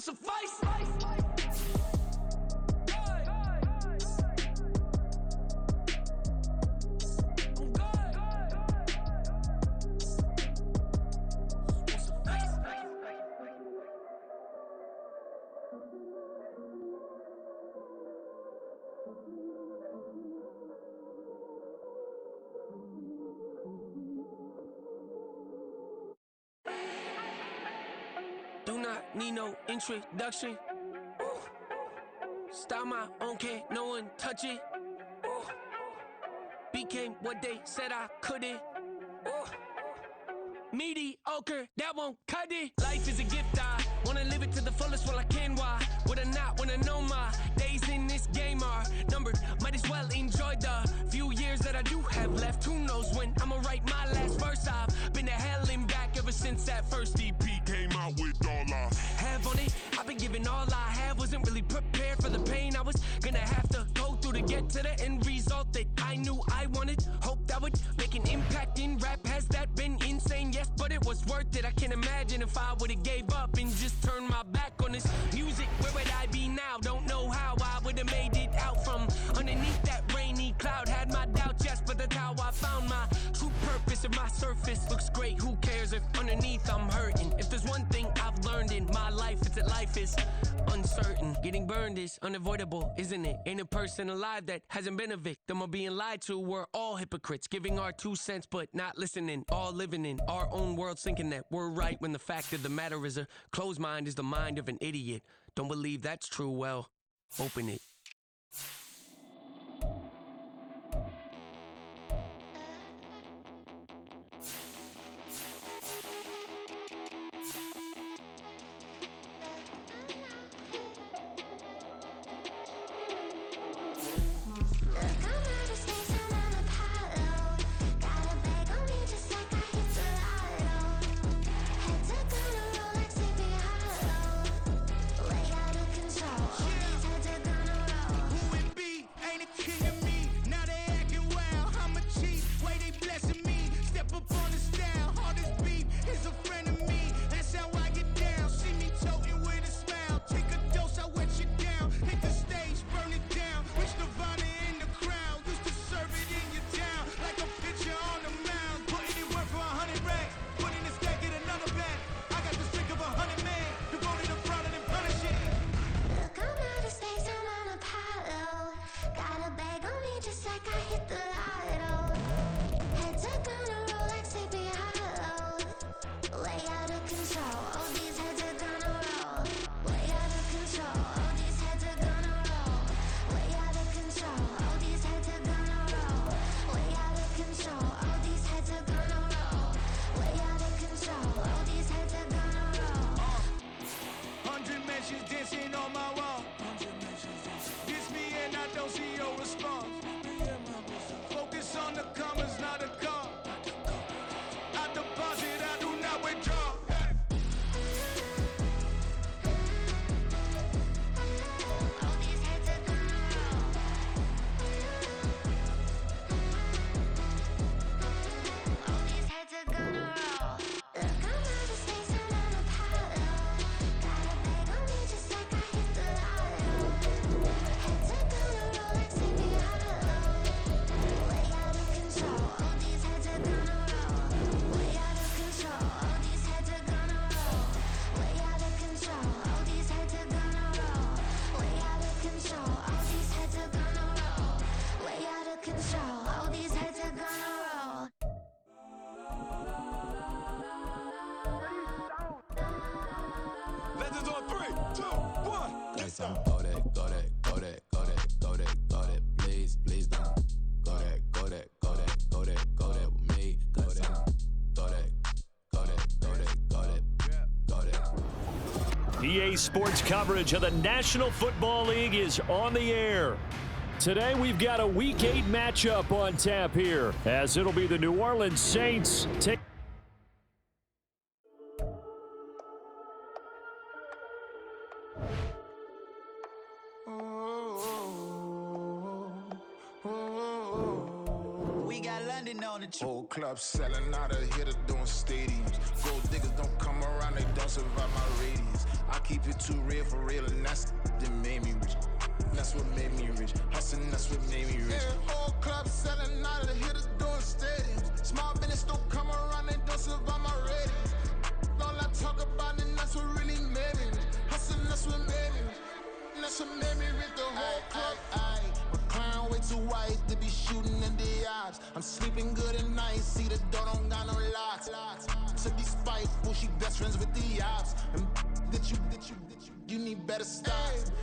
suffice. Do not need no introduction. Ooh. Style my own, can't no one touch it. Ooh. Became what they said I couldn't. Ooh. Mediocre, that won't cut it. Life is a gift, I wanna live it to the fullest while I can. Why would I not wanna know my days in this game are numbered? Might as well enjoy the few years that I do have left. Who knows when I'ma write my last verse? I've been to hell and back ever since that first EP came out with all I have on it. I've been giving all I have, wasn't really prepared for the pain I was gonna have to go through to get to the end result that I knew I wanted. Hoped that would make an impact in rap. Has that been insane? Yes, but it was worth it. I can't imagine if I would've gave up and just turned my back on this music. Where would I be now? Don't know how I would've made it out from underneath that rainy cloud. Had my doubts, yes, but that's how I found my true purpose. If my surface looks great, who cares if underneath I'm hurting? If there's one thing I've learned in my life, it's that life is uncertain. Getting burned is unavoidable, isn't it? Ain't a person alive that hasn't been a victim of being lied to. We're all hypocrites, giving our 2 cents but not listening. All living in our own world, thinking that we're right when the fact of the matter is a closed mind is the mind of an idiot. Don't believe that's true? Well, open it. Some go that, go that, go that, go that, go that, go that, please, please don't go that, go that, go that, go that, go that with me, go that, go that, go that, go that, go that, go that. EA Sports coverage of the National Football League is on the air. Today we've got a Week 8 matchup on tap here, as it'll be the New Orleans Saints take. We got standing on the truth. Whole club selling out of hitter doing stadiums. Gold diggers don't come around, they don't survive my radius. I keep it too real for real, and that's that made me rich. That's what made me rich. Hustling, that's what made me rich. Yeah, whole club selling out of the hitters doing stadiums. Small business don't come around, they don't survive my radius. All I talk about, and that's what really made me rich. Hustling, that's what made me rich. That's what made me rich. The whole club. McLaren way too white to be shooting in the odds. I'm sleeping good at night, see the door don't got no locks. To be spiteful, she best friends with the ops. And you need better stop.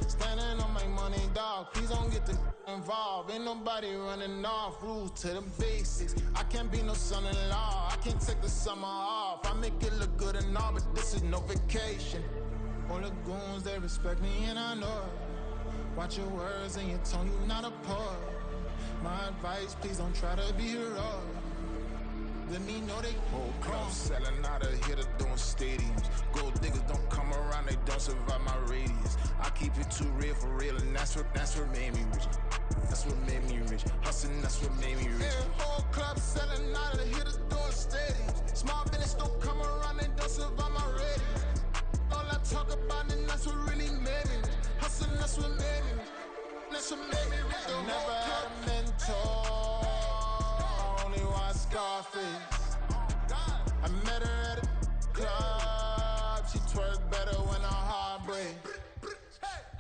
Standing on my money, dog. Please don't get the involved. Ain't nobody running off. Rules to the basics. I can't be no son-in-law. I can't take the summer off. I make it look good and all, but this is no vacation. All the goons, they respect me and I know it. Watch your words and your tone, you not a poet. My advice, please don't try to be heroic. Let me know they whole club selling out of hitter doing stadiums. Gold diggers don't come around, they don't survive my radius. I keep it too real for real, and that's what made me rich. That's what made me rich. Hustling, that's what made me rich. Yeah, whole club selling out of the hitters doing stadiums. Small business don't come around, they don't survive my radius. All I talk about, and that's what really made me rich. Hustling, that's what made me rich. That's what made me rich. I never had a mentor. Only one Scarface. I met her at a club. She twerk better when her heart breaks.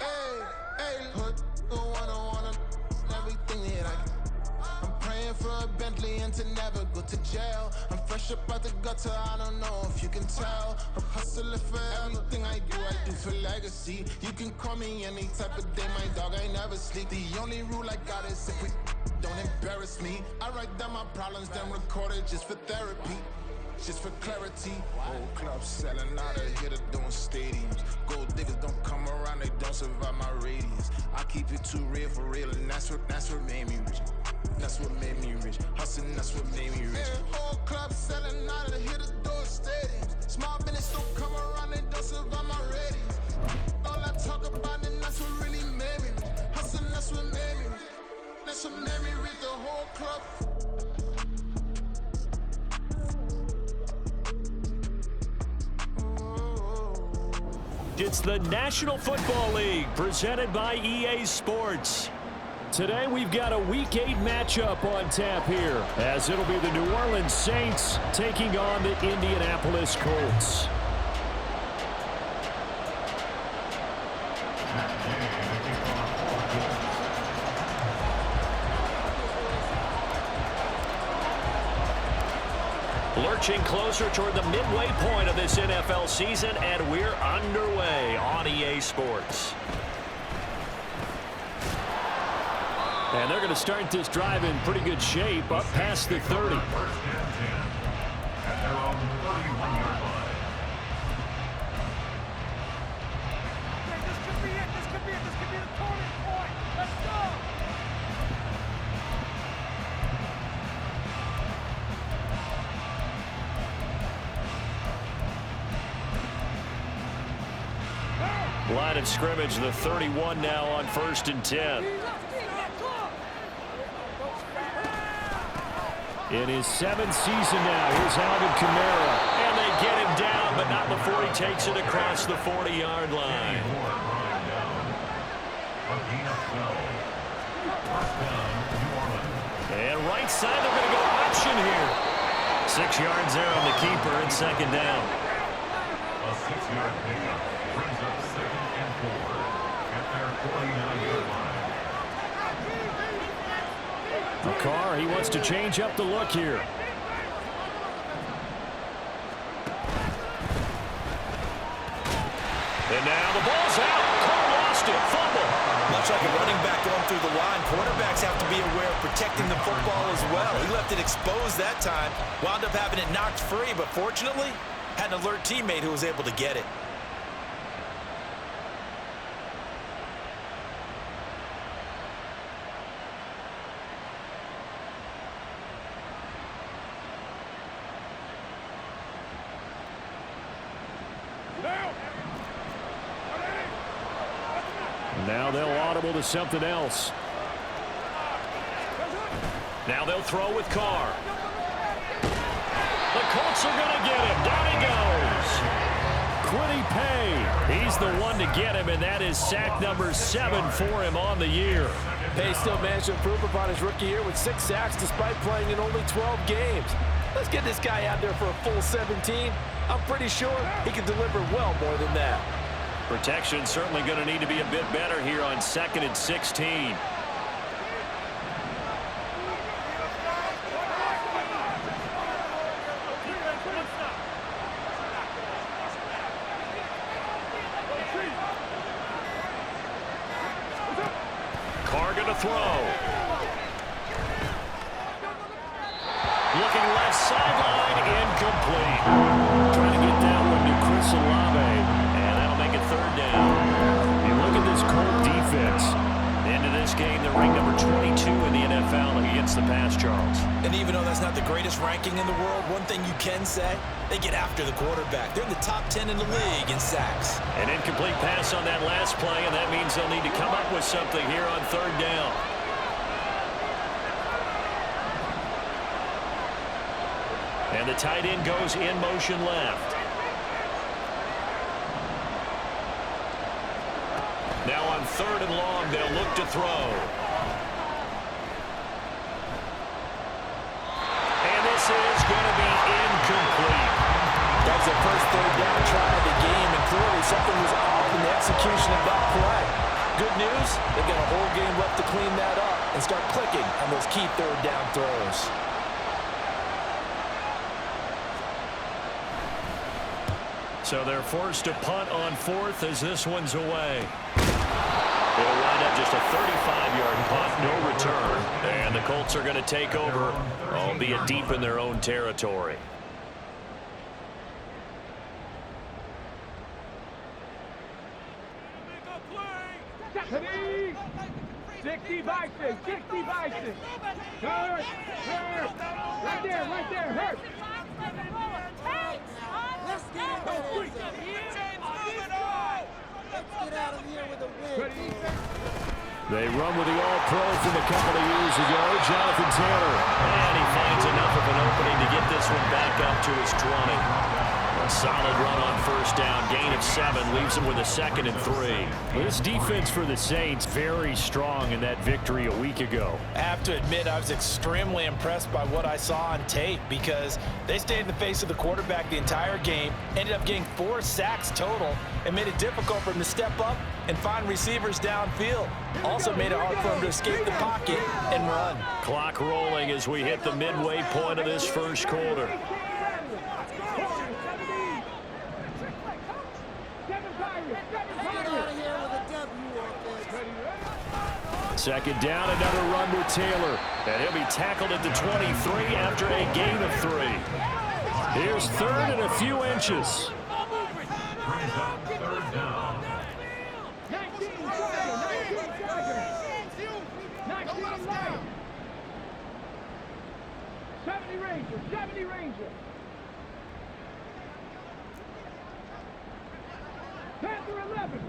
Hey, hood, wanna everything that I can. I'm praying for a Bentley and to never go to jail. I'm fresh up out the gutter, I don't know if you can tell. I'm hustling for everything I do for legacy. You can call me any type of day, my dog, I never sleep. The only rule I got is if we don't embarrass me. I write down my problems, then record it just for therapy. Just for clarity. Whole club selling out of hitter doing stadiums. Gold diggers don't come around, they don't survive my radius. I keep it too real for real, and that's what made me rich. That's what made me rich. Hustling, that's what made me rich. Yeah, whole club selling out of the hitters doing stadiums. Small business don't come around, they don't survive my radius. All I talk about, and that's what really made me rich. Hustling, that's what made me rich. That's what made me rich. The whole club. It's the National Football League presented by EA Sports. Today we've got a Week 8 matchup on tap here, as it'll be the New Orleans Saints taking on the Indianapolis Colts. Lurching closer toward the midway point of this NFL season, and we're underway on EA Sports. And they're going to start this drive in pretty good shape, up past the 30. Line of scrimmage, the 31 now on 1st and 10. In his 7th season now, here's Alvin Kamara. And they get him down, but not before he takes it across the 40-yard line. And right side, they're going to go option here. 6 yards there on the keeper and 2nd down. A 6-yard pickup brings up 2nd and 4 at their 49-yard line. Carr, he wants to change up the look here. And now the ball's out. Carr lost it. Fumble. Much like a running back going through the line, quarterbacks have to be aware of protecting the football as well. He left it exposed that time. Wound up having it knocked free, but fortunately, had an alert teammate who was able to get it. Now they'll audible to something else. Now they'll throw with Carr. The Colts are going to get him. Down he goes. Quiddy Pay. He's the one to get him, and that is sack number 7 for him on the year. Pay still managed to improve upon his rookie year with 6 sacks despite playing in only 12 games. Let's get this guy out there for a full 17. I'm pretty sure he can deliver well more than that. Protection certainly going to need to be a bit better here on 2nd and 16. Carr going to throw. Looking left sideline, incomplete. Trying to get that one to Chris Olave, and that'll make it 3rd down. You look at this Colt defense. Into this game, they're ranked number 22 in the NFL against the pass, Charles. And even though that's not the greatest ranking in the world, one thing you can say, they get after the quarterback. They're in the top 10 in the league in sacks. An incomplete pass on that last play, and that means they'll need to come up with something here on 3rd down. And the tight end goes in motion left. Now on 3rd and long, they'll look to throw. And this is going to be incomplete. That was their first 3rd down try of the game, and clearly something was off in the execution of that play. Good news, they've got a whole game left to clean that up and start clicking on those key 3rd down throws. So they're forced to punt on 4th as this one's away. It'll wind up just a 35-yard punt, no return. And the Colts are going to take over, albeit deep in their own territory. Ready? 60 Bison, 60 Bison. Hurt, hurt. Right there, hurt. Let's get out of here with a win. They run with the All-Pro from a couple of years ago, Jonathan Taylor. And he finds enough of an opening to get this one back up to his 20. A solid run on 1st down. Gain of 7 leaves him with a 2nd and 3. This defense for the Saints very strong in that victory a week ago. I have to admit, I was extremely impressed by what I saw on tape because they stayed in the face of the quarterback the entire game, ended up getting 4 sacks total, and made it difficult for him to step up and find receivers downfield. Also made it hard for him to escape the pocket and run. Clock rolling as we hit the midway point of this 1st quarter. Second down, another run with Taylor. And he'll be tackled at the 23 after a gain of 3. Here's 3rd and a few inches. Brings up 3rd down. 70 Ranger. Panther 11.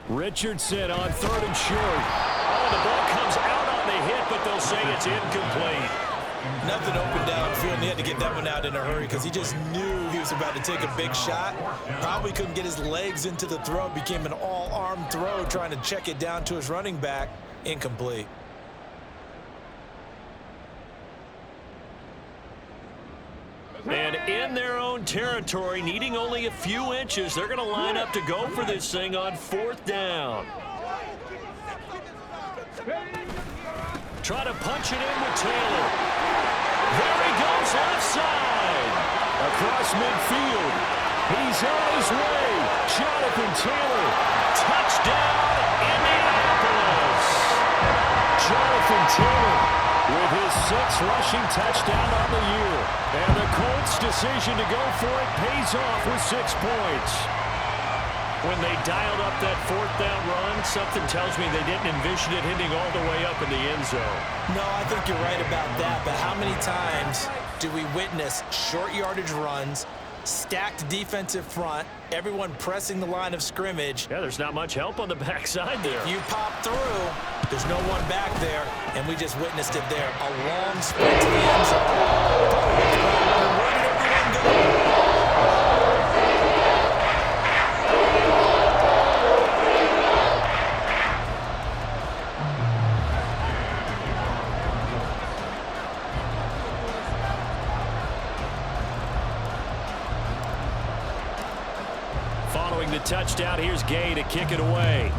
Richardson on 3rd and short. Oh, the ball comes out on the hit, but they'll say it's incomplete. Nothing open downfield, and he had to get that one out in a hurry because he just knew he was about to take a big shot. Probably couldn't get his legs into the throw. Became an all-arm throw trying to check it down to his running back. Incomplete. And in their own territory, needing only a few inches, they're going to line up to go for this thing on 4th down. Try to punch it in with Taylor. There he goes, left side. Across midfield. He's on his way. Jonathan Taylor. Touchdown, Indianapolis. Jonathan Taylor with his 6th rushing touchdown on the year. And the Colts' decision to go for it pays off with 6 points. When they dialed up that 4th down run, something tells me they didn't envision it hitting all the way up in the end zone. No, I think you're right about that, but how many times do we witness short yardage runs, stacked defensive front, everyone pressing the line of scrimmage? Yeah, there's not much help on the backside there. You pop through, There's no one back there, and we just witnessed it there. A long sprint to the end zone. Where did everyone go? Following the touchdown, here's Gay to kick it away.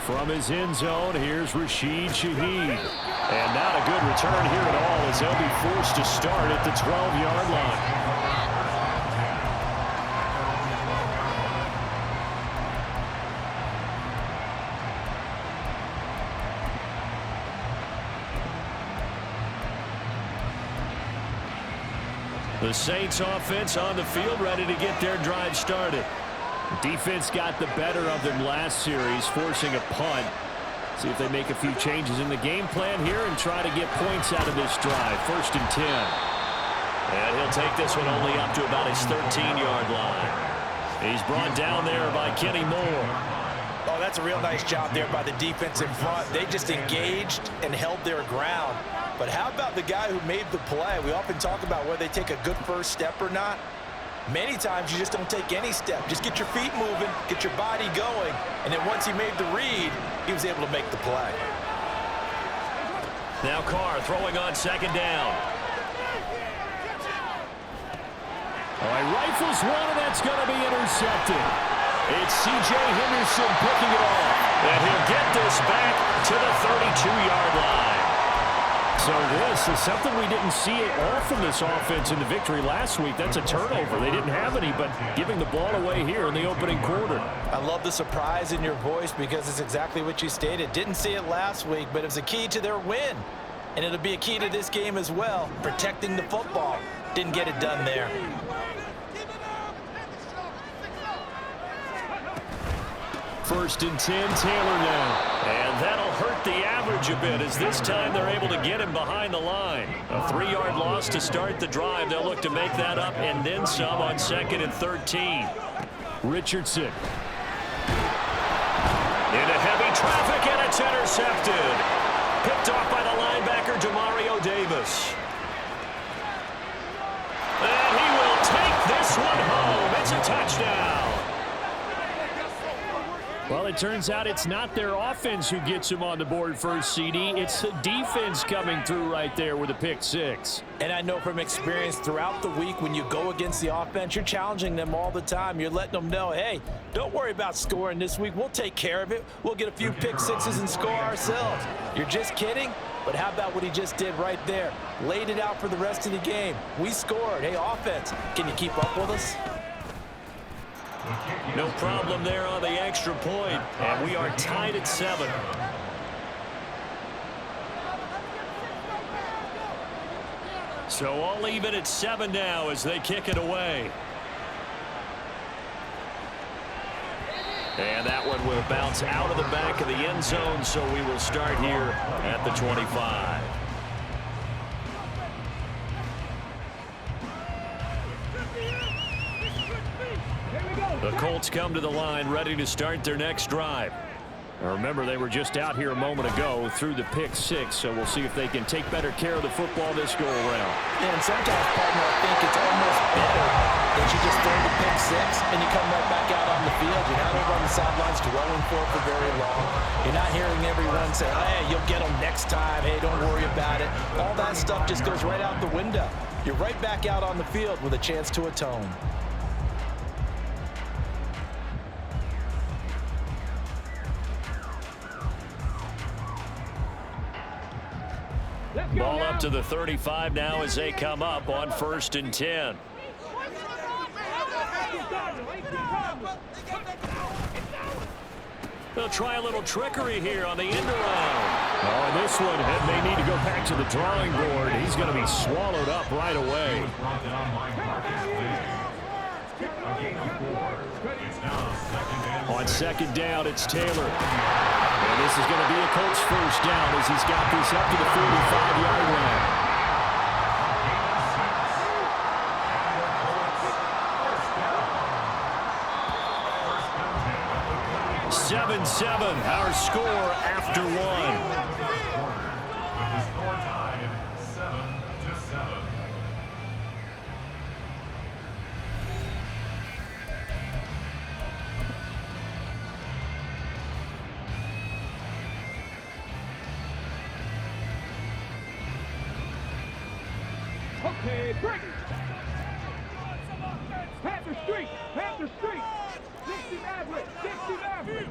From his end zone, here's Rashid Shaheed. And not a good return here at all as they'll be forced to start at the 12-yard line. The Saints offense on the field ready to get their drive started. Defense got the better of them last series, forcing a punt. See if they make a few changes in the game plan here and try to get points out of this drive. 1st and 10. And he'll take this one only up to about his 13-yard line. He's brought down there by Kenny Moore. Oh, that's a real nice job there by the defense in front. They just engaged and held their ground. But how about the guy who made the play? We often talk about whether they take a good first step or not. Many times you just don't take any step. Just get your feet moving, get your body going, and then once he made the read, he was able to make the play. Now Carr throwing on 2nd down. All right, rifles one, and that's going to be intercepted. It's C.J. Henderson picking it off, and he'll get this back to the 32-yard line. So this is something we didn't see it all from this offense in the victory last week. That's a turnover. They didn't have any, but giving the ball away here in the opening quarter. I love the surprise in your voice because it's exactly what you stated. Didn't see it last week, but it was a key to their win. And it'll be a key to this game as well, protecting the football. Didn't get it done there. First and 10, Taylor now. And that'll hurt the average a bit as this time they're able to get him behind the line. A 3-yard loss to start the drive. They'll look to make that up and then some on 2nd and 13. Richardson. Into heavy traffic, and it's intercepted. Picked off by the linebacker, Demario Davis. And he will take this one home. It's a touchdown. Well, it turns out it's not their offense who gets him on the board first, CD. It's the defense coming through right there with a pick 6. And I know from experience throughout the week when you go against the offense, you're challenging them all the time. You're letting them know, hey, don't worry about scoring this week. We'll take care of it. We'll get a few pick 6s and score ourselves. You're just kidding? But how about what he just did right there? Laid it out for the rest of the game. We scored. Hey, offense, can you keep up with us? No problem there on the extra point, and we are tied at 7. So all even at 7 now as they kick it away. And that one will bounce out of the back of the end zone, so we will start here at the 25. The Colts come to the line ready to start their next drive. Now remember, they were just out here a moment ago through the pick 6, so we'll see if they can take better care of the football this go-around. Yeah, and sometimes, partner, I think it's almost better that you just throw the pick 6 and you come right back out on the field. You're not over on the sidelines dwelling for it for very long. You're not hearing everyone say, hey, you'll get them next time. Hey, don't worry about it. All that stuff just goes right out the window. You're right back out on the field with a chance to atone. Ball up to the 35 now as they come up on 1st and 10. They'll try a little trickery here on the end around. Oh, and this one may need to go back to the drawing board. He's going to be swallowed up right away. On 2nd down, it's Taylor. And this is going to be a Colts first down as he's got this up to the 45-yard line. 7, our score after 1. With the score tied 7-7. Okay, break. Panther Street. Panther Street. 60 Maverick. 60 Maverick.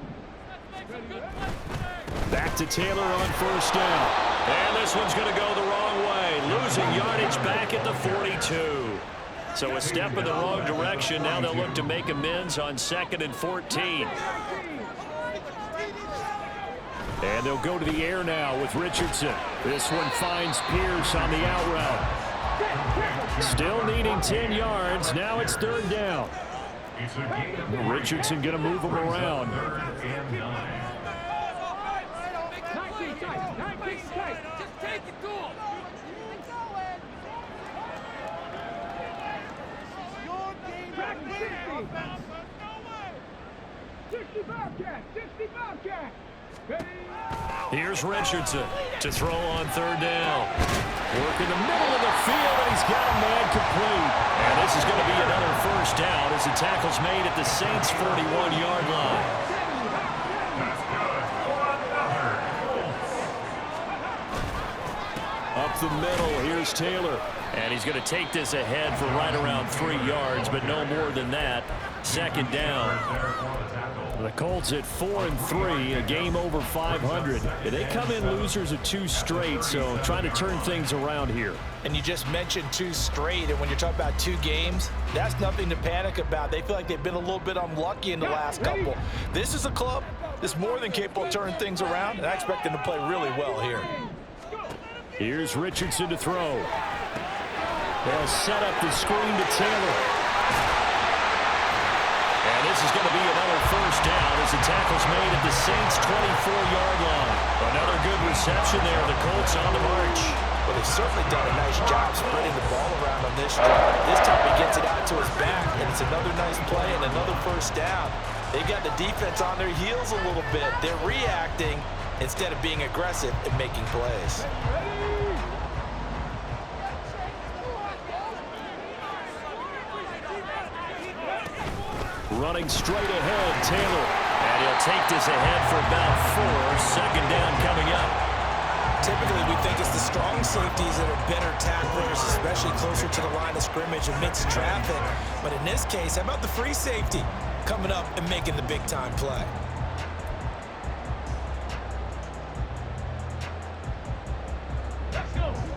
Back to Taylor on first down. And this one's going to go the wrong way. Losing yardage back at the 42. So a step in the wrong direction. Now they'll look to make amends on 2nd and 14. And they'll go to the air now with Richardson. This one finds Pierce on the out route. Still needing 10 yards. Now it's 3rd down. Richardson going to move him around. 19 tight. 19 tight. Just take it to him. Back to 60. 60 Bobcat. 60 Bobcat. Here's Richardson to throw on 3rd down. Work in the middle of the field, and he's got a man complete. And this is going to be another first down as the tackle's made at the Saints' 41-yard line. Up the middle, here's Taylor. And he's going to take this ahead for right around 3 yards, but no more than that. 2nd down. The Colts at 4-3, a game over 500. They come in losers of 2 straight, so trying to turn things around here. And you just mentioned 2 straight, and when you're talking about 2 games, that's nothing to panic about. They feel like they've been a little bit unlucky in the last couple. This is a club that's more than capable of turning things around, and I expect them to play really well here. Here's Richardson to throw. They'll set up the screen to Taylor. And this is going to be another first down as the tackle's made at the Saints' 24-yard line. Another good reception there. The Colts on the march. Well, they've certainly done a nice job spreading the ball around on this drive. This time he gets it out to his back, and it's another nice play and another first down. They've got the defense on their heels a little bit. They're reacting instead of being aggressive and making plays. Running straight ahead, Taylor. And he'll take this ahead for about 4. 2nd down coming up. Typically, we think it's the strong safeties that are better tacklers, especially closer to the line of scrimmage amidst traffic. But in this case, how about the free safety coming up and making the big-time play?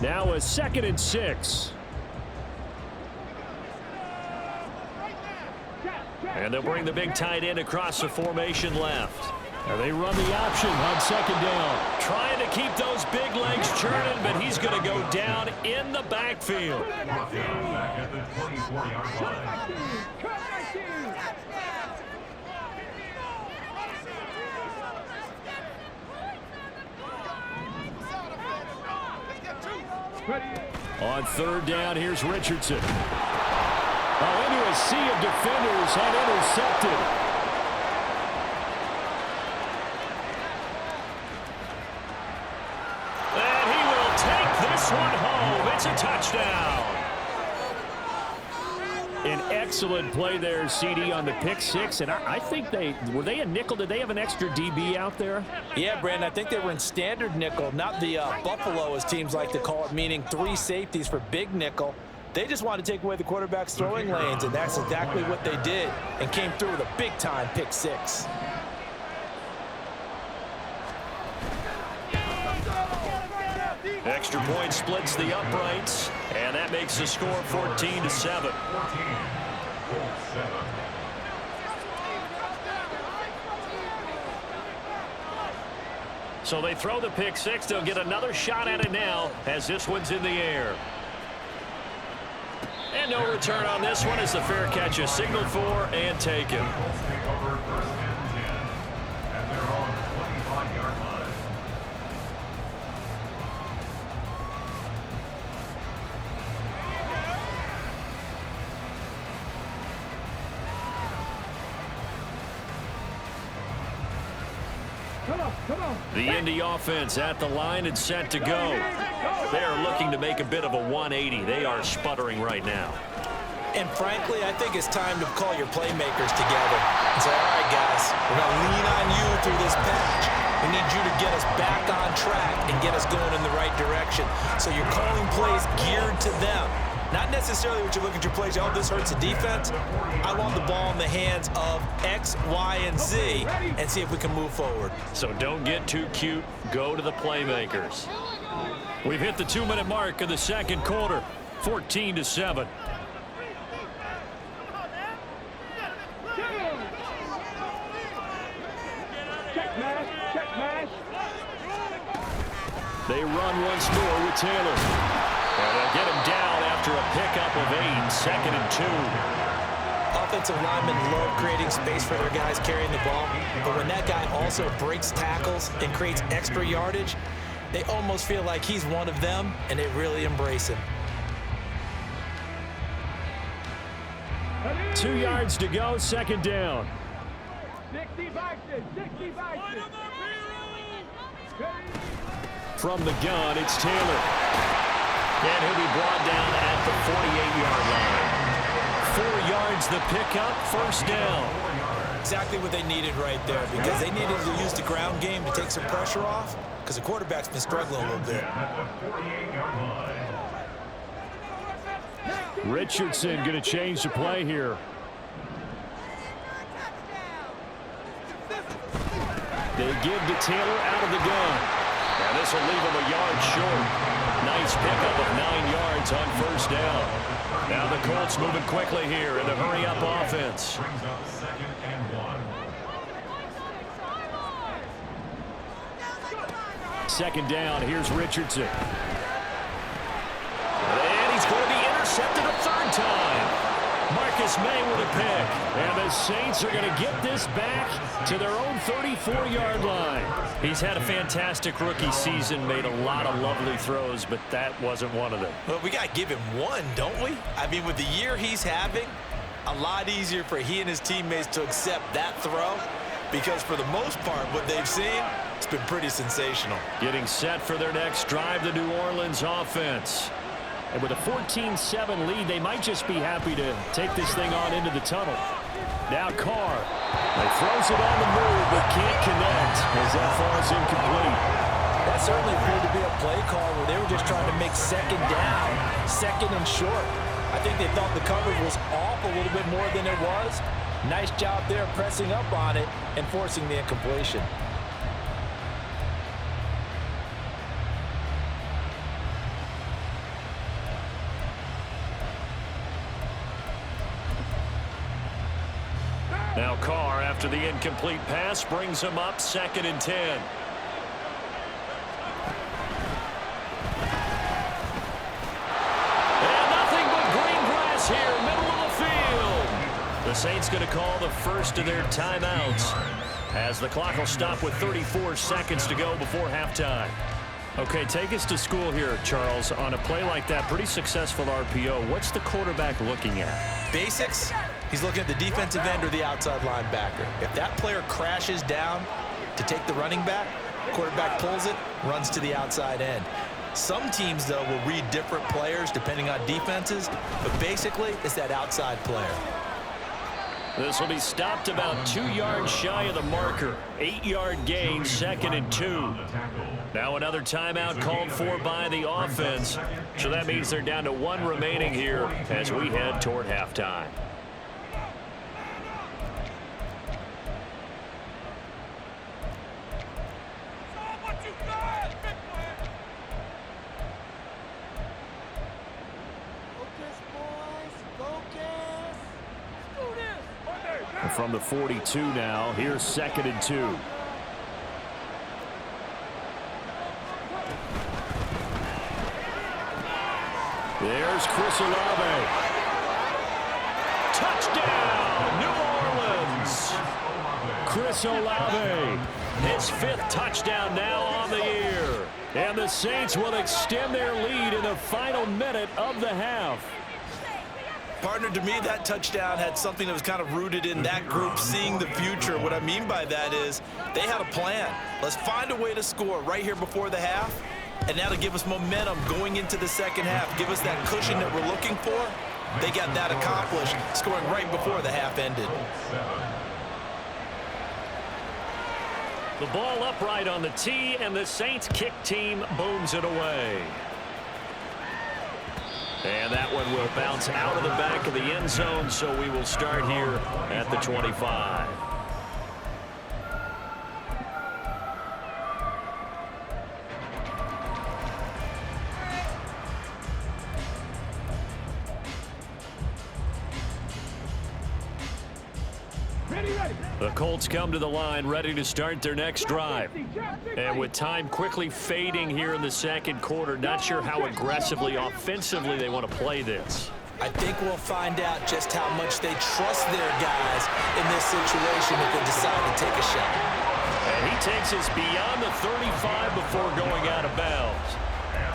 Now a 2nd and 6. And they'll bring the big tight end across the formation left. And they run the option on 2nd down. Trying to keep those big legs churning, but he's going to go down in the backfield. Back at the 24-yard line. On 3rd down, here's Richardson. Into a sea of defenders and intercepted. And he will take this one home. It's a touchdown. An excellent play there, CD, on the pick 6. And I think were they a nickel? Did they have an extra DB out there? Yeah, Brandon, I think they were in standard nickel, not the Buffalo, as teams like to call it, meaning 3 safeties for big nickel. They just wanted to take away the quarterback's throwing lanes, and that's exactly what they did, and came through with a big-time pick 6. Extra point splits the uprights, and that makes the score 14-7. So they throw the pick 6. They'll get another shot at it now as this one's in the air. And no return on this one as the fair catch is signaled for and taken. The Indy offense at the line and set to go. They are looking to make a bit of a 180. They are sputtering right now. And frankly, I think it's time to call your playmakers together and say, all right, guys, we're going to lean on you through this patch. We need you to get us back on track and get us going in the right direction. So you're calling plays geared to them. Not necessarily what you look at your plays, oh, this hurts the defense. I want the ball in the hands of X, Y, and Z and see if we can move forward. So don't get too cute. Go to the playmakers. We've hit the 2-minute mark of the second quarter, 14-7. They run once more with Taylor. And they'll get him down after a pickup of 8, 2nd and 2. Offensive linemen love creating space for their guys carrying the ball, but when that guy also breaks tackles and creates extra yardage, they almost feel like he's one of them, and they really embrace him. 2 yards to go, 2nd down. 60 Vikings. From the gun, it's Taylor. And he'll be brought down at the 48-yard line. 4 yards the pickup, 1st down. Exactly what they needed right there, because they needed to use the ground game to take some pressure off, because the quarterback's been struggling a little bit. Richardson going to change the play here. They give to Taylor out of the gun. And this will leave him a yard short. Nice pickup of 9 yards on 1st down. Now the Colts moving quickly here in the hurry-up offense. Brings up 2nd and 1. 2nd down, here's Richardson. And he's going to be intercepted a 3rd time. Marcus May with a pick. And the Saints are going to get this back to their own 34-yard line. He's had a fantastic rookie season, made a lot of lovely throws, but that wasn't one of them. Well, we got to give him one, don't we? I mean, with the year he's having, a lot easier for he and his teammates to accept that throw, because for the most part, what they've seen, it's been pretty sensational. Getting set for their next drive, the New Orleans offense. And with a 14-7 lead, they might just be happy to take this thing on into the tunnel. Now Carr. They throws it on the move, but can't connect as that falls incomplete. That certainly appeared to be a play call where they were just trying to make 2nd down, 2nd and short. I think they thought the coverage was off a little bit more than it was. Nice job there pressing up on it and forcing the incompletion. Now Carr, after the incomplete pass, brings him up 2nd and 10. And nothing but green grass here, middle of the field. The Saints going to call the first of their timeouts as the clock will stop with 34 seconds to go before halftime. Okay, take us to school here, Charles. On a play like that, pretty successful RPO. What's the quarterback looking at? Basics. He's looking at the defensive end or the outside linebacker. If that player crashes down to take the running back, quarterback pulls it, runs to the outside end. Some teams, though, will read different players depending on defenses, but basically it's that outside player. This will be stopped about 2 yards shy of the marker. 8-yard gain, 2nd and 2. Now another timeout called for by the offense. So that means they're down to 1 remaining here as we head toward halftime. From the 42 now, here's 2nd and 2. There's Chris Olave. Touchdown, New Orleans. Chris Olave, his 5th touchdown now on the year. And the Saints will extend their lead in the final minute of the half. Partner, to me, that touchdown had something that was kind of rooted in that group seeing the future. What I mean by that is they had a plan. Let's find a way to score right here before the half, and that'll give us momentum going into the second half. Give us that cushion that we're looking for. They got that accomplished, scoring right before the half ended. The ball upright on the tee, and the Saints kick team booms it away. And that one will bounce out of the back of the end zone, so we will start here at the 25. The Colts come to the line ready to start their next drive. And with time quickly fading here in the second quarter, not sure how aggressively, offensively they want to play this. I think we'll find out just how much they trust their guys in this situation if they decide to take a shot. And he takes us beyond the 35 before going out of bounds.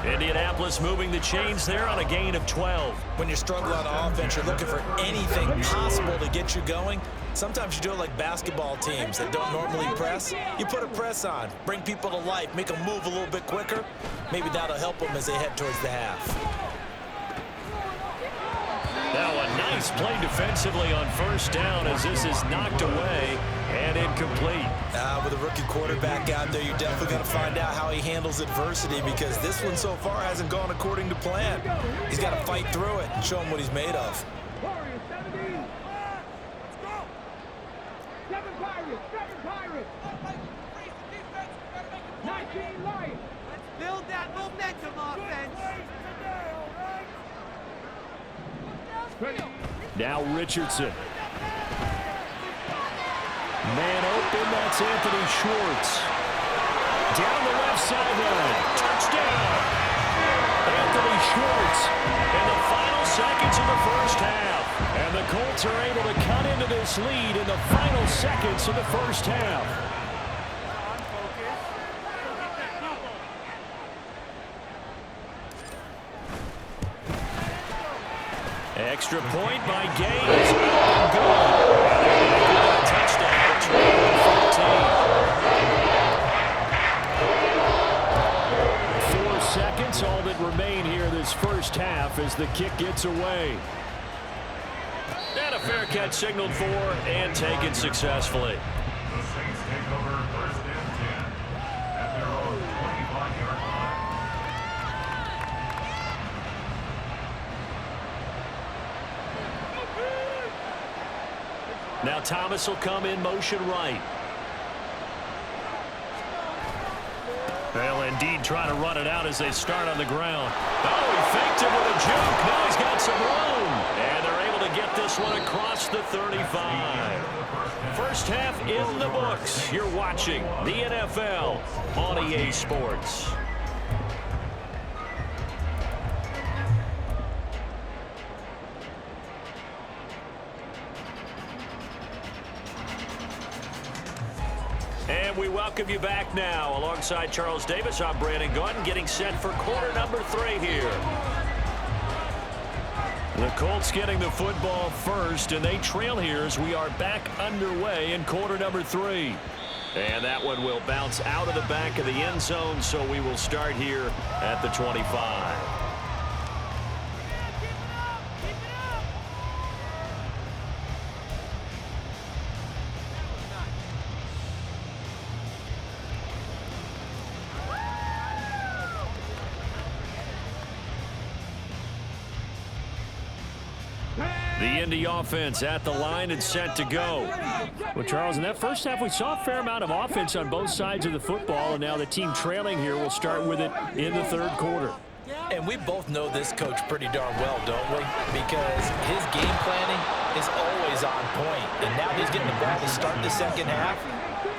Indianapolis moving the chains there on a gain of 12. When you're struggling on offense, you're looking for anything possible to get you going. Sometimes you do it like basketball teams that don't normally press. You put a press on, bring people to life, make them move a little bit quicker. Maybe that'll help them as they head towards the half. Now a nice play defensively on first down as this is knocked away and incomplete. With a rookie quarterback out there, you're definitely going to find out how he handles adversity, because this one so far hasn't gone according to plan. He's got to fight through it and show him what he's made of. Build that momentum, offense. Now Richardson. Man open, that's Anthony Schwartz. Down the left sideline. Touchdown! Anthony Schwartz in the final seconds of the first half. And the Colts are able to cut into this lead in the final seconds of the first half. Extra point by Gaines. Good. Touchdown, 12-14. 4 seconds, all that remain here this first half as the kick gets away. And a fair catch signaled for and taken successfully. The Saints take over first and 10 at their own 25-yard line. Now Thomas will come in motion right. Well, indeed, trying to run it out as they start on the ground. Oh, he faked it with a juke. Now he's got some room. And they're able to get this one across the 35. First half in the books. You're watching the NFL on EA Sports. And we welcome you back now. Alongside Charles Davis, I'm Brandon Gunn, getting set for quarter number 3 here. The Colts getting the football first, and they trail here as we are back underway in quarter number 3. And that one will bounce out of the back of the end zone, so we will start here at the 25. The Indy offense at the line and set to go. Well, Charles, in that first half, we saw a fair amount of offense on both sides of the football, and now the team trailing here will start with it in the third quarter. And we both know this coach pretty darn well, don't we? Because his game planning is always on point. And now he's getting the ball to start the second half.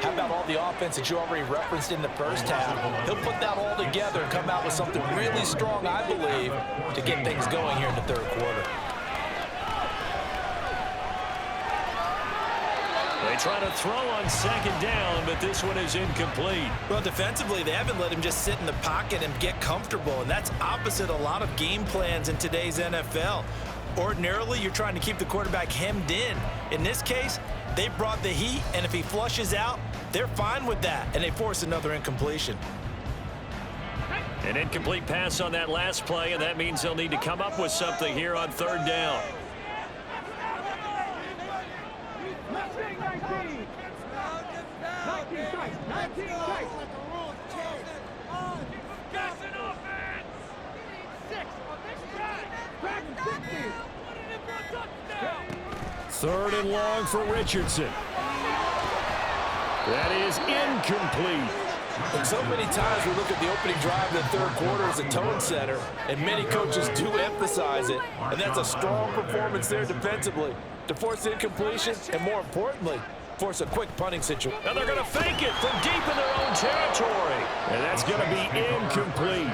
How about all the offense that you already referenced in the first half? He'll put that all together and come out with something really strong, I believe, to get things going here in the third quarter. They try to throw on second down, but this one is incomplete. Well, defensively, they haven't let him just sit in the pocket and get comfortable, and that's opposite a lot of game plans in today's NFL. Ordinarily, you're trying to keep the quarterback hemmed in. In this case, they brought the heat, and if he flushes out, they're fine with that, and they force another incompletion. An incomplete pass on that last play, and that means they'll need to come up with something here on third down. 19 tight. Third and long for Richardson. That is incomplete. And so many times we look at the opening drive in the third quarter as a tone setter, and many coaches do emphasize it. And that's a strong performance there defensively to force the incompletion and, more importantly, force a quick punting situation. And they're going to fake it from deep in their own territory. And that's going to be incomplete.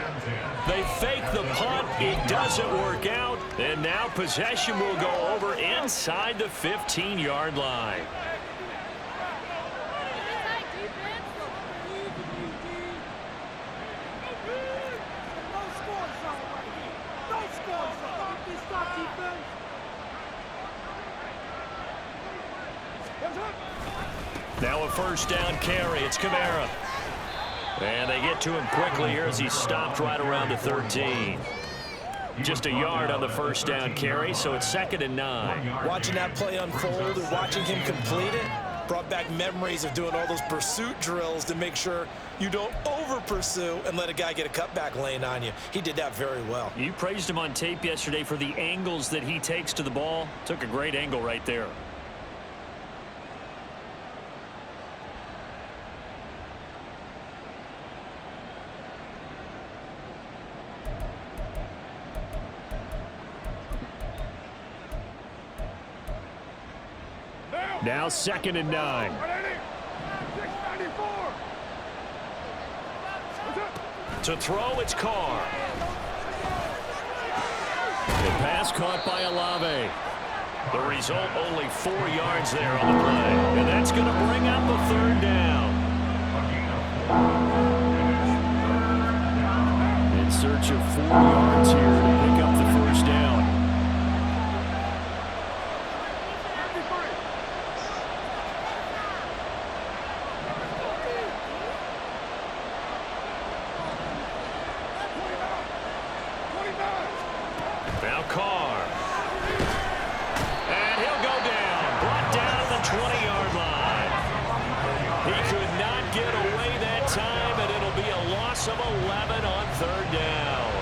They fake the punt. It doesn't work out. And now possession will go over inside the 15-yard line. Now a first down carry. It's Kamara. And they get to him quickly here as he stopped right around the 13. Just a yard on the first down carry, so it's 2nd and 9. Watching that play unfold and watching him complete it brought back memories of doing all those pursuit drills to make sure you don't over-pursue and let a guy get a cutback lane on you. He did that very well. You praised him on tape yesterday for the angles that he takes to the ball. Took a great angle right there. Now 2nd and 9. To throw, it's Carr. The pass caught by Olave. The result, only 4 yards there on the play. And that's going to bring up a third down. In search of 4 yards here to pick up the first down. Now Carr. And he'll go down. Brought down at the 20-yard line. He could not get away that time, and it'll be a loss of 11 on third down.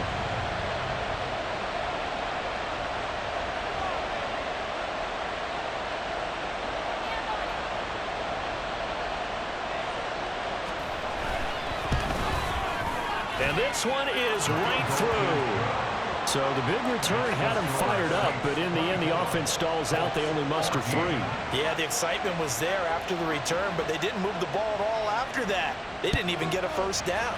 And this one is right through. So the big return had him fired up, but in the end, the offense stalls out. They only muster 3. Yeah, the excitement was there after the return, but they didn't move the ball at all after that. They didn't even get a first down.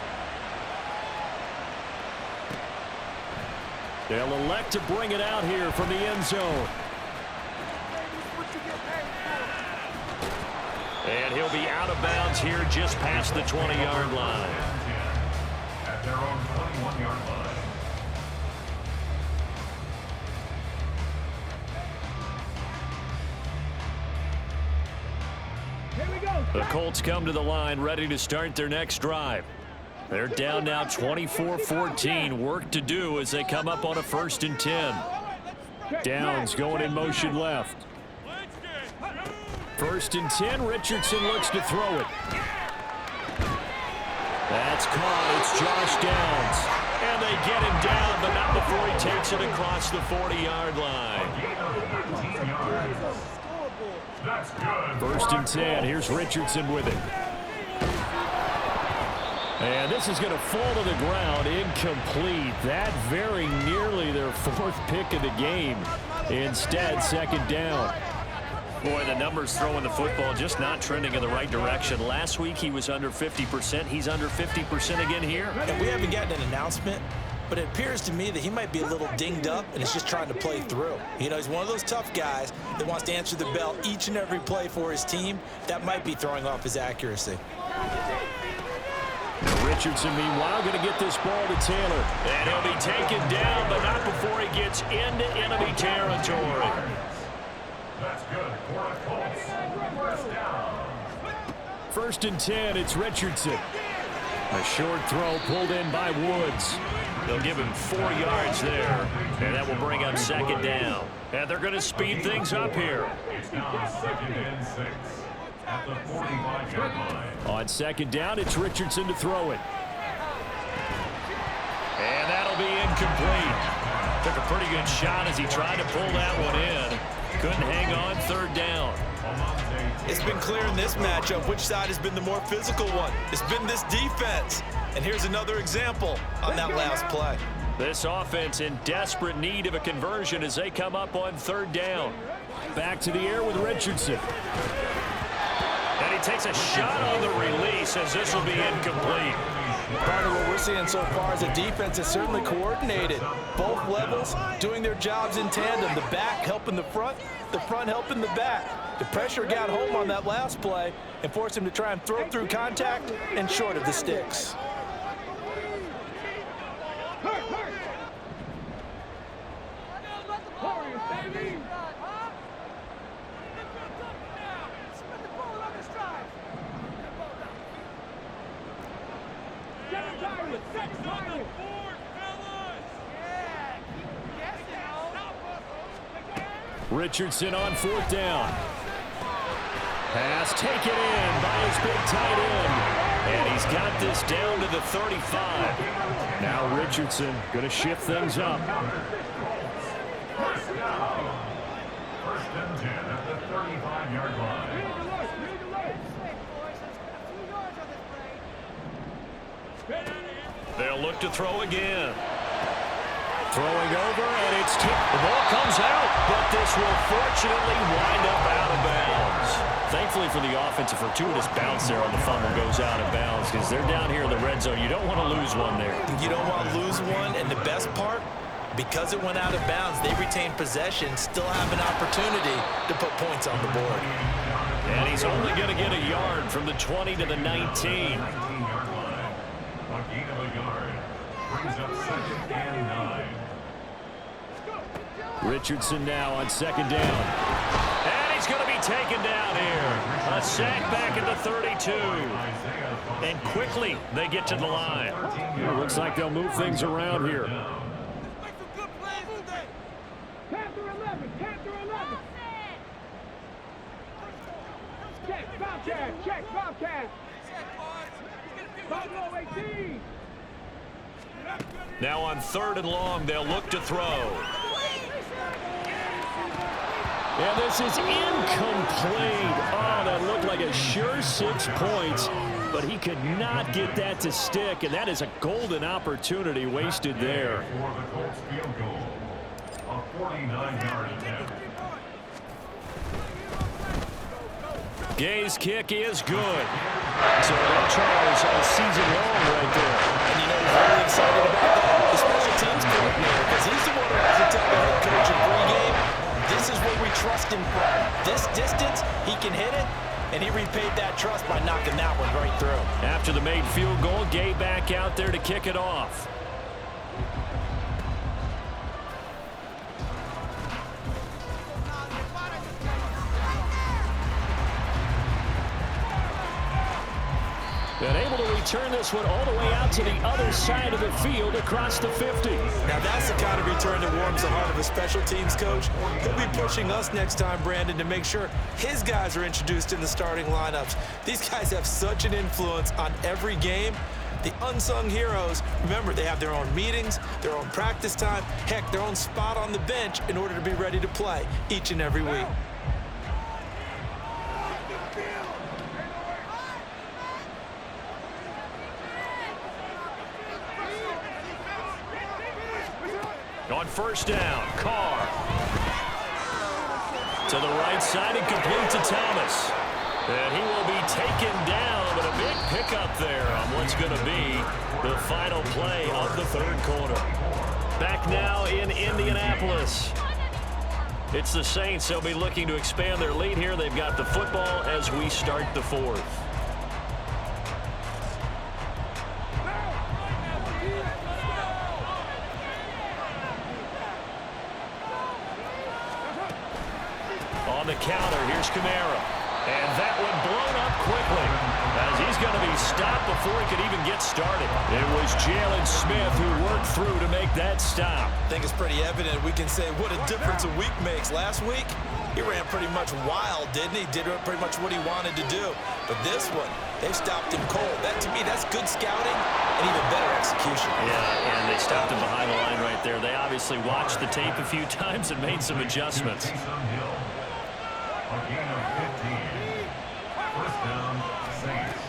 They'll elect to bring it out here from the end zone. And he'll be out of bounds here just past the 20-yard line. At their own 21-yard line. The Colts come to the line ready to start their next drive. They're down now 24-14. Work to do as they come up on a 1st and 10. Downs going in motion left. 1st and 10. Richardson looks to throw it. That's caught. It's Josh Downs. And they get him down, but not before he takes it across the 40-yard line. 1st and 10. Here's Richardson with it. And this is going to fall to the ground. Incomplete. That very nearly their 4th pick of the game. Instead, 2nd down. Boy, the numbers throwing the football just not trending in the right direction. Last week he was under 50%. He's under 50% again here. And we haven't gotten an announcement, but it appears to me that he might be a little dinged up and is just trying to play through. You know, he's one of those tough guys that wants to answer the bell each and every play for his team. That might be throwing off his accuracy. Richardson, meanwhile, going to get this ball to Taylor. And he'll be taken down, but not before he gets into enemy territory. That's good for the Colts. First down. 1st and 10, it's Richardson. A short throw pulled in by Woods. They'll give him 4 yards there, and that will bring up 2nd down. And they're going to speed things up here. It's now 2nd and 6 at the 45-yard line. On 2nd down, it's Richardson to throw it. And that'll be incomplete. Took a pretty good shot as he tried to pull that one in. Couldn't hang on 3rd down. It's been clear in this matchup which side has been the more physical one. It's been this defense. And here's another example on that last play. This offense in desperate need of a conversion as they come up on 3rd down. Back to the air with Richardson. And he takes a shot on the release as this will be incomplete. Part of what we're seeing so far is a defense that's certainly coordinated. Both levels doing their jobs in tandem. The back helping the front helping the back. The pressure got home on that last play and forced him to try and throw through contact and short of the sticks. Richardson on 4th down. Pass taken in by his big tight end. And he's got this down to the 35. Now Richardson going to shift things up. First down. 1st and 10 at the 35-yard line. They'll look to throw again. Throwing over, and it's tipped. The ball comes out, but this will fortunately wind up out of bounds. Thankfully for the offense, a fortuitous bounce there on the fumble goes out of bounds because they're down here in the red zone. You don't want to lose one there. You don't want to lose one, and the best part, because it went out of bounds, they retain possession, still have an opportunity to put points on the board. And he's only going to get a yard from the 20 to the 19. 19-yard line. A gain of a yard. Brings up 2nd and 9. Richardson now on 2nd down. And he's going to be taken down here. A sack back at the 32. And quickly they get to the line. Well, looks like they'll move things around here. Panther 11, Panther 11. Check, Bobcat, check, Bobcat. Buffalo 18. Now on 3rd and long, they'll look to throw. And this is incomplete. Oh, that looked like a sure 6 points, but he could not get that to stick, and that is a golden opportunity wasted there. For the Colts field goal. A 49-yard attempt. Gay's kick is good. So that Charles has season long right there. And you know he's really excited about that, the special teams coordinator, because he's the one who has to tell the head coach in pregame, this is where we trust him from. This distance, he can hit it, and he repaid that trust by knocking that one right through. After the made field goal, Gay back out there to kick it off. And able to return this one all the way out to the other side of the field across the 50. Now that's the kind of return that warms the heart of a special teams coach. He'll be pushing us next time, Brandon, to make sure his guys are introduced in the starting lineups. These guys have such an influence on every game. The unsung heroes, remember, they have their own meetings, their own practice time, heck, their own spot on the bench in order to be ready to play each and every week. On 1st down, Carr. To the right side and complete to Thomas. And he will be taken down, but a big pickup there on what's going to be the final play of the 3rd quarter. Back now in Indianapolis. It's the Saints. They'll be looking to expand their lead here. They've got the football as we start the 4th. On the counter, here's Kamara. And that one blown up quickly as he's going to be stopped before he could even get started. It was Jalen Smith who worked through to make that stop. I think it's pretty evident we can say what a difference a week makes. Last week, he ran pretty much wild, didn't he? Did pretty much what he wanted to do. But this one, they stopped him cold. That, to me, that's good scouting and even better execution. Yeah, and they stopped him behind the line right there. They obviously watched the tape a few times and made some adjustments. A gain of 15. First down, Saints.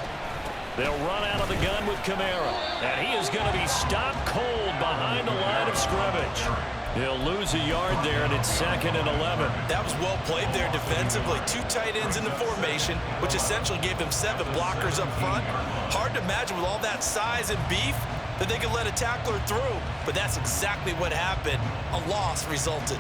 They'll run out of the gun with Kamara. And he is going to be stopped cold behind the line of scrimmage. He'll lose a yard there, and it's 2nd and 11. That was well played there defensively. 2 tight ends in the formation, which essentially gave them 7 blockers up front. Hard to imagine with all that size and beef that they could let a tackler through. But that's exactly what happened. A loss resulted.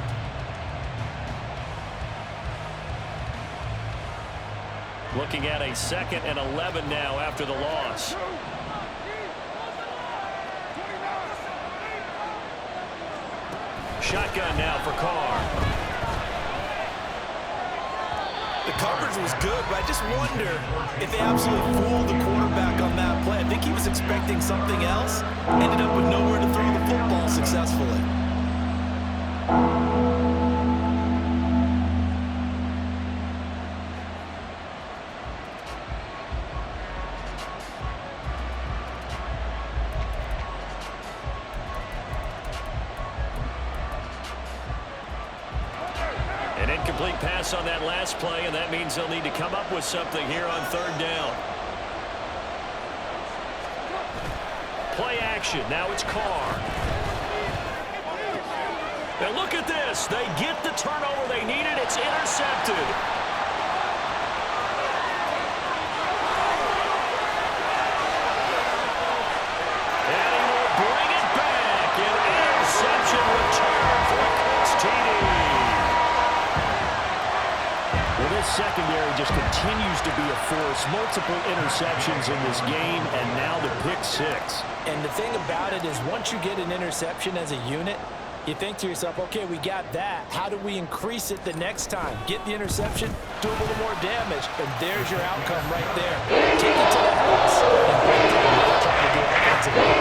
Looking at a 2nd and 11 now after the loss. Shotgun now for Carr. The coverage was good, but I just wonder if they absolutely fooled the quarterback on that play. I think he was expecting something else. Ended up with nowhere to throw the football successfully. An incomplete pass on that last play, and that means they'll need to come up with something here on 3rd down. Play action. Now it's Carr. And look at this. They get the turnover they needed. It's intercepted. And he will bring it back. An interception return for the Colts TD. Well, this secondary just continues to be a force. Multiple interceptions in this game, and now the pick 6. And the thing about it is once you get an interception as a unit, you think to yourself, okay, we got that. How do we increase it the next time? Get the interception, do a little more damage, and there's your outcome right there. Take it to the house and break down what they're trying to do offensively.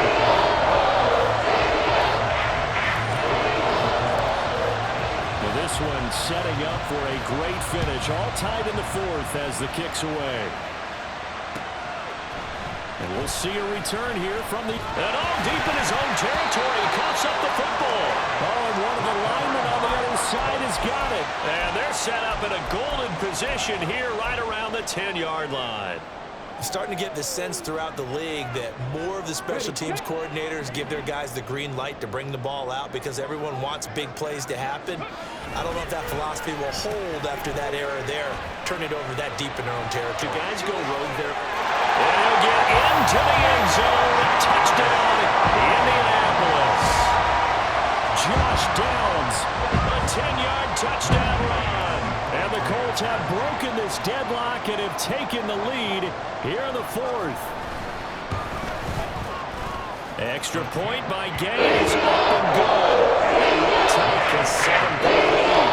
This one setting up for a great finish. All tied in the 4th as the kick's away. And we'll see a return here from the... And all deep in his own territory. He coughs up the football. Oh, and one of the linemen on the other side has got it. And they're set up in a golden position here right around the 10-yard line. Starting to get the sense throughout the league that more of the special teams coordinators give their guys the green light to bring the ball out because everyone wants big plays to happen. I don't know if that philosophy will hold after that era there. Turn it over that deep in their own territory. Do guys go rogue there? And he'll get into the end zone. Touchdown, Indianapolis. Josh Downs, a 10-yard touchdown run. And the Colts have broken this deadlock and have taken the lead here in the 4th. Extra point by Gay is up and good. And we'll take a 7-point lead.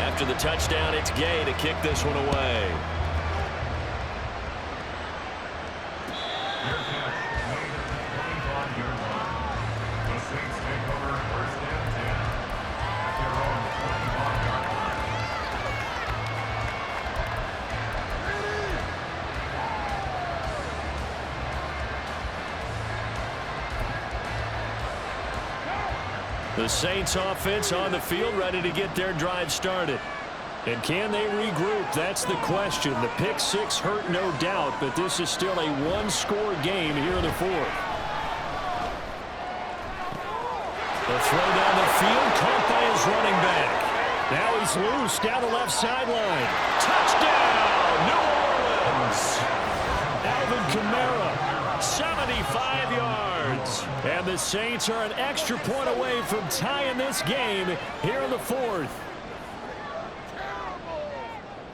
After the touchdown, it's Gay to kick this one away. The Saints offense on the field ready to get their drive started. And can they regroup? That's the question. The pick 6 hurt, no doubt, but this is still a one-score game here in the 4th. The throw down the field, caught by his running back. Now he's loose down the left sideline. Touchdown, New Orleans. Alvin Kamara, 75 yards. And the Saints are an extra point away from tying this game here in the 4th.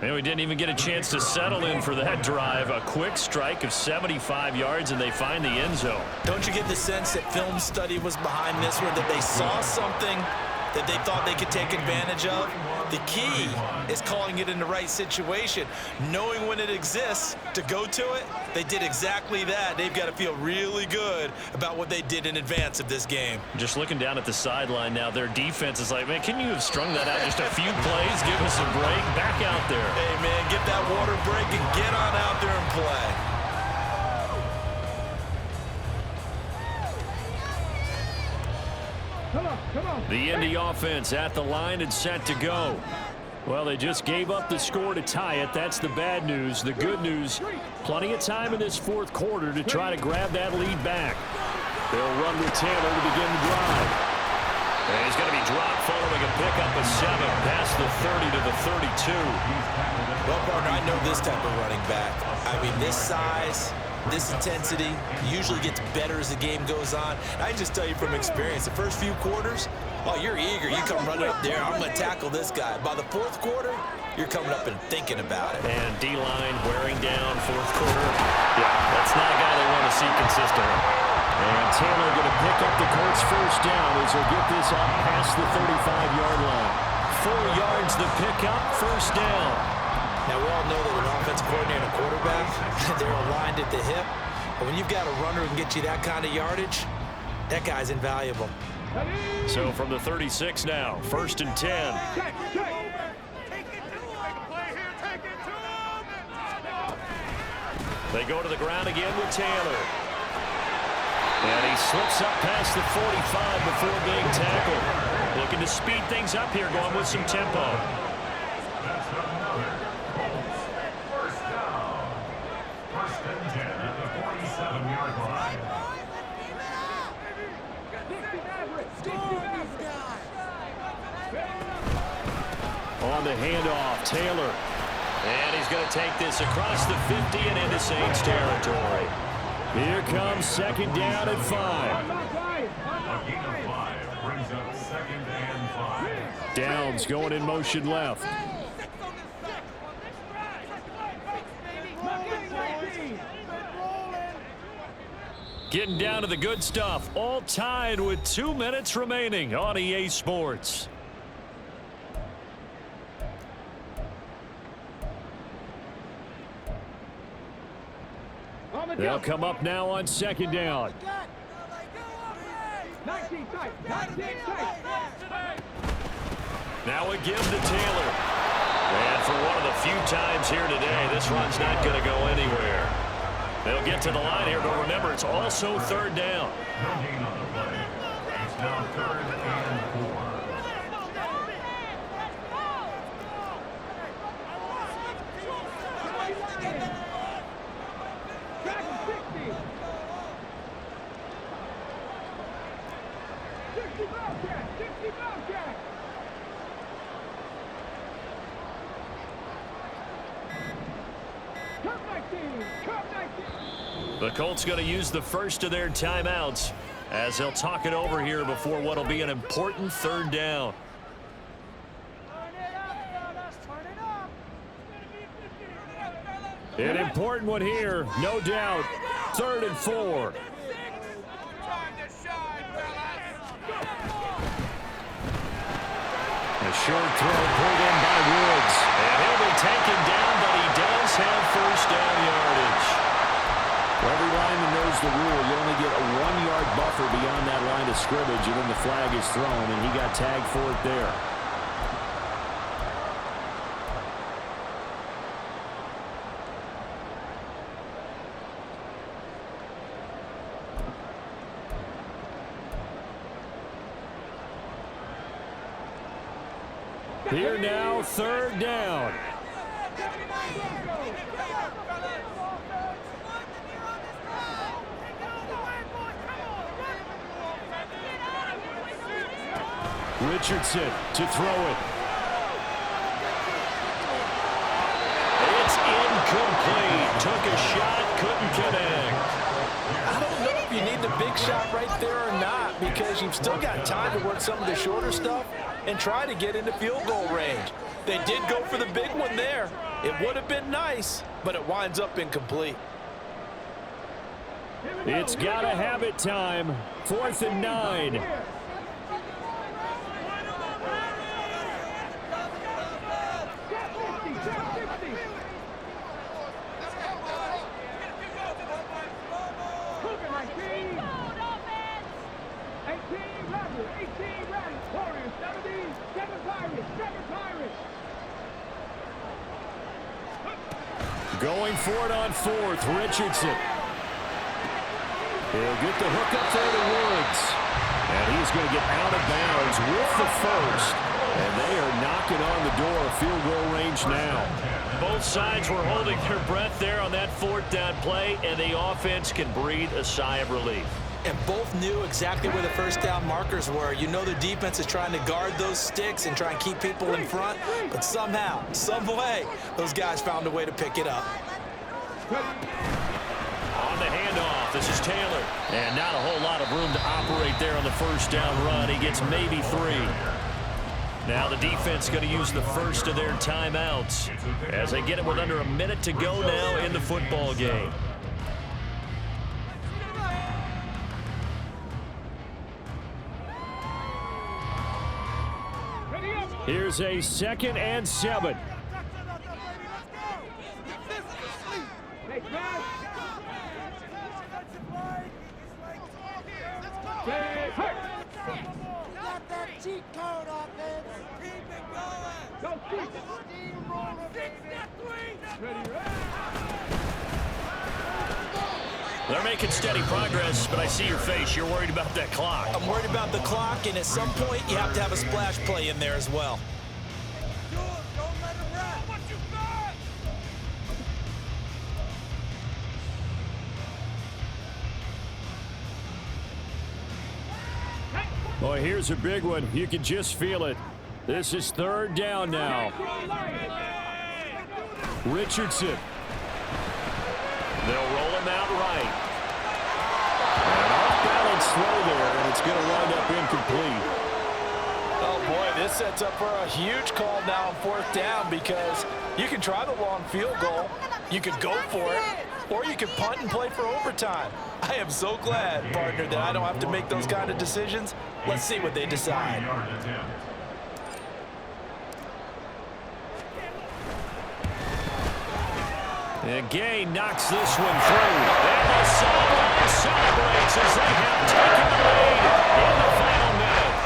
And we didn't even get a chance to settle in for that drive. A quick strike of 75 yards, and they find the end zone. Don't you get the sense that film study was behind this one, that they saw something that they thought they could take advantage of? The key is calling it in the right situation, knowing when it exists to go to it. They did exactly that. They've got to feel really good about what they did in advance of this game. Just looking down at the sideline now, their defense is like, man, can you have strung that out just a few plays? Give us a break. Back out there. Hey, man, get that water break and get on out there and play. The Indy offense at the line and set to go. Well, they just gave up the score to tie it. That's the bad news. The good news, plenty of time in this fourth quarter to try to grab that lead back. They'll run with Taylor to begin the drive. And he's going to be dropped following a pickup of 7 past the 30 to the 32. Well, partner, I know this type of running back. I mean, this size, this intensity usually gets better as the game goes on. I can just tell you from experience, the first few quarters, oh, you're eager. You come running up there. I'm going to tackle this guy. By the fourth quarter, you're coming up and thinking about it. And D-line wearing down fourth quarter. Yeah, that's not a guy they want to see consistently. And Taylor going to pick up the Colts first down as he'll get this up past the 35-yard line. 4 yards the pickup, first down. Now, we all know that an offensive coordinator and a quarterback, they're aligned at the hip. But when you've got a runner who can get you that kind of yardage, that guy's invaluable. So from the 36 now, 1st and 10. They go to the ground again with Taylor. And he slips up past the 45 before being tackled. Looking to speed things up here, going with some tempo. That's another Colts first down. 1st and 10 at the 47-yard line. On the handoff, Taylor. And he's going to take this across the 50 and into Saints territory. Here comes 2nd down at 5. A gain of 5 brings up 2nd and 5. Downs going in motion left. Getting down to the good stuff. All tied with 2 minutes remaining on EA Sports. They'll come up now on 2nd down. Now a give to Taylor. And for one of the few times here today, this run's not going to go anywhere. They'll get to the line here, but remember, it's also 3rd down. No gain on the play. It's now 3rd and 4. The Colts going to use the first of their timeouts as they'll talk it over here before what will be an important 3rd down. An important one here, no doubt. 3rd and 4. A short throw pulled in by Woods. And he'll be taken down, but he does have first down yardage. Every lineman knows the rule. You only get a 1-yard buffer beyond that line of scrimmage, and then the flag is thrown, and he got tagged for it there. Here now, 3rd down. Richardson to throw it. It's incomplete. Took a shot, couldn't connect. I don't know if you need the big shot right there or not, because you've still got time to work some of the shorter stuff and try to get into field goal range. They did go for the big one there. It would have been nice, but it winds up incomplete. It's got to have it time. 4th and 9. Going for it on 4th, Richardson. He'll get the hook up there to Woods. And he's going to get out of bounds with the first. And they are knocking on the door of field goal range now. Both sides were holding their breath there on that 4th down play, and the offense can breathe a sigh of relief. And both knew exactly where the first down markers were. You know the defense is trying to guard those sticks and try and keep people in front, but somehow, some way, those guys found a way to pick it up. On the handoff, this is Taylor. And not a whole lot of room to operate there on the first down run. He gets maybe 3. Now the defense going to use the first of their timeouts as they get it with under a minute to go now in the football game. Here's a 2nd and 7. They're making steady progress, but I see your face. You're worried about that clock. I'm worried about the clock, and at some point, you have to have a splash play in there as well. Boy, here's a big one. You can just feel it. This is 3rd down now. Richardson. They'll roll him out right. An off-balance throw there, and it's going to wind up incomplete. Oh, boy, this sets up for a huge call now on 4th down because you can try the long field goal, you could go for it, or you can punt and play for overtime. I am so glad, partner, that I don't have to make those kind of decisions. Let's see what they decide. And Gay knocks this one through. And the sideline celebrates as they have taken the lead in the final minute.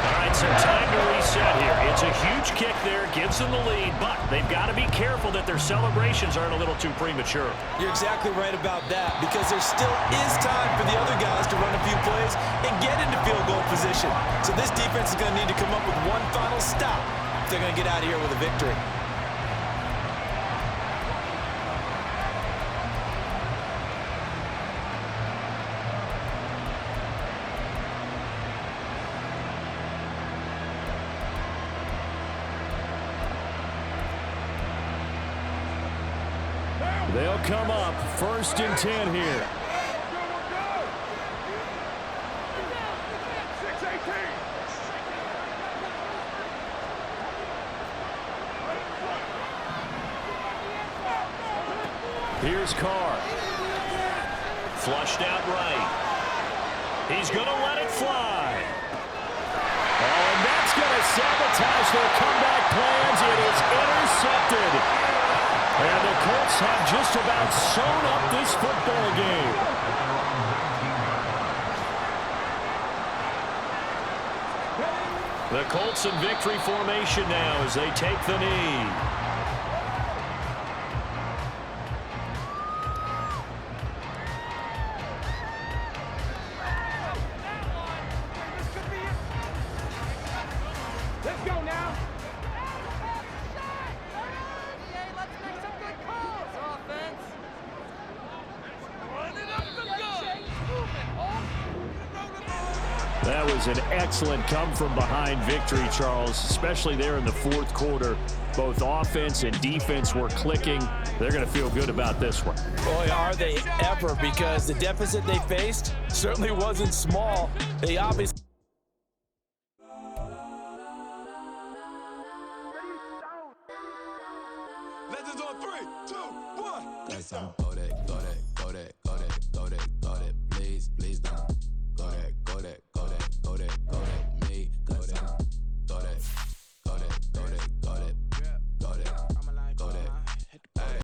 All right, so time to reset here. It's a huge kick there, gives them the lead, but they've got to be careful that their celebrations aren't a little too premature. You're exactly right about that, because there still is time for the other guys to run a few plays and get into field goal position. So this defense is going to need to come up with one final stop if they're going to get out of here with a victory. They'll come up 1st and 10 here. Here's Carr. Flushed out right. He's going to let it fly. Oh, and that's going to sabotage their comeback plans. It is intercepted. And the Colts have just about sewn up this football game. The Colts in victory formation now as they take the knee. Let's go now. That was an excellent come-from-behind victory, Charles, especially there in the 4th quarter. Both offense and defense were clicking. They're going to feel good about this one. Boy, are they ever, because the deficit they faced certainly wasn't small. They obviously... nice. I'm go that, go that,